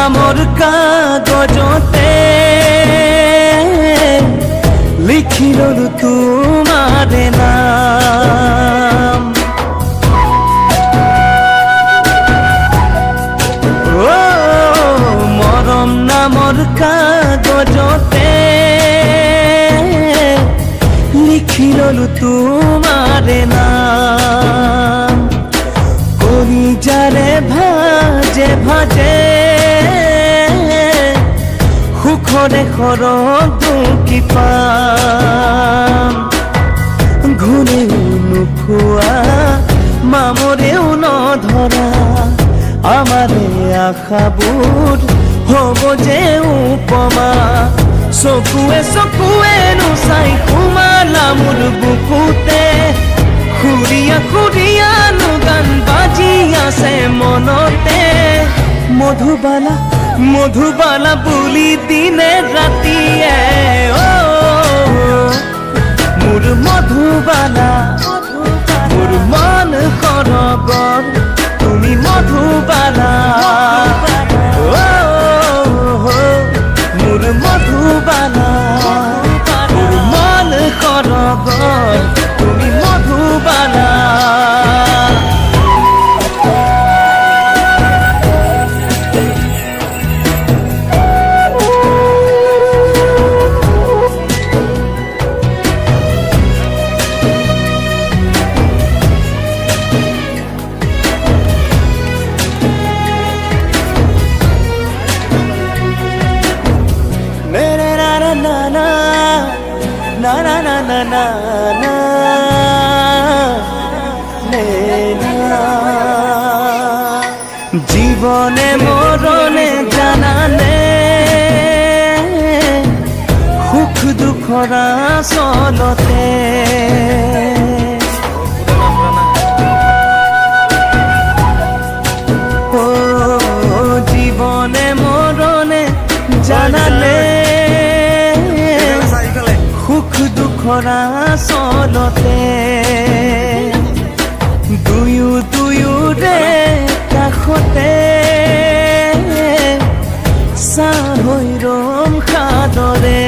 নামৰ কাগজতে লিখি ললো তোমাৰে নাম। মৰম নামৰ কাগজতে লিখি ললো তোমাৰে নাম। কলিজাৰে ভাজে ভাজে সুখৰে সৰগ দুকি পাম। ঘূৰেও নোখোৱা মামৰেও নধৰা আমাৰে আশাবোৰ হ'ব যে উপমা। চকুৱে চকুৱে নোচাই সোমালা মোৰ বুকুতে খুৰিয়া খুৰিয়া গান বাজি আছে মনতে। মধুবালা মধুবালা বুলি দিনে ৰাতিয়ে মোৰ মধুবালা মোৰ মন সৰগৰ তুমি মধুবালা। মোৰ মধুবালা মোৰ মন সৰগৰ তুমি মধুবালা। জীবনে মৰণে জানানে সুখ দুখৰ আচলতে। জীবনে মৰণে জানানে সুখ দুখৰ আচলতে। দুয়ো দুয়োৰে কাষতে চাহ হৈ ৰম সাদৰে।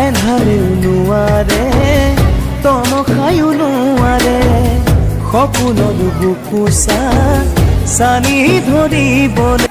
এন্ধাৰেও নোৱাৰে তমসায়ো নোৱাৰে সপোনৰ বুকু চানি ধৰিবলৈ।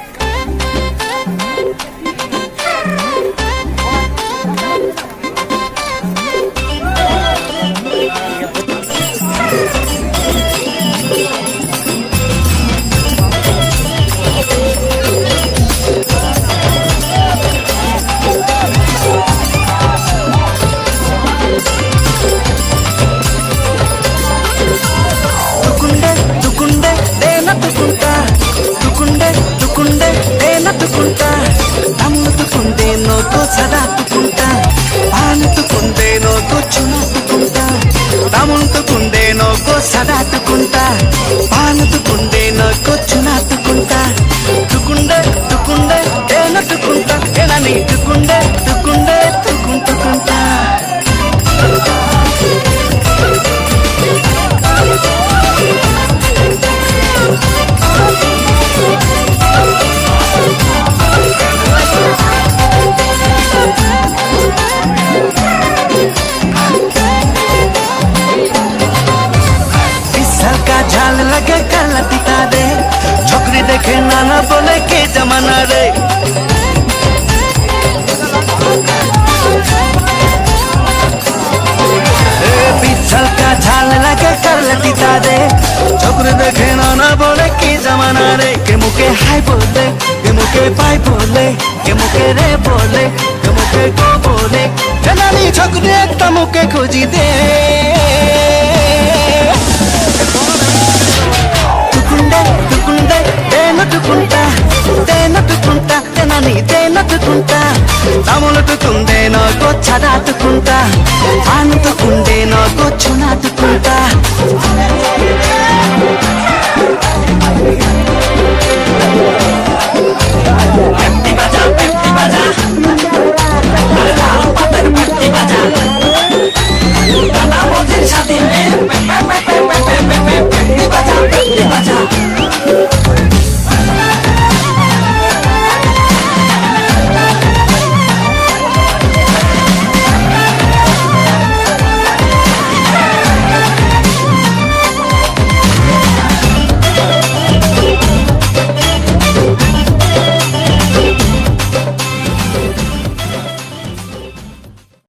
సదాతుకుంటా పానుతుకుండేనో కొచ్చునాతుకుంటా తుకుండే తుకుండే ఏనతుకుంటా ఏనని తుకుండే తుకుండే తుకుంటుకుంటా. झाल लगे काला पिता दे छोकरी देखे नाना बोले के जमाना रे। पिछल का झाल लगे काला पिता दे छोकरी देखे नाना बोले के जमाना रे। के मुके हाय बोले के मुके पाई बोले के मुके रे बोले के मुके को बोले जनानी छोकरी एक मुके खोजी दे। తములుతుకుందేనో గొచ్చదాతుకుంటా ఆనుతుకుందేనో గొచ్చునాతుకుంటా.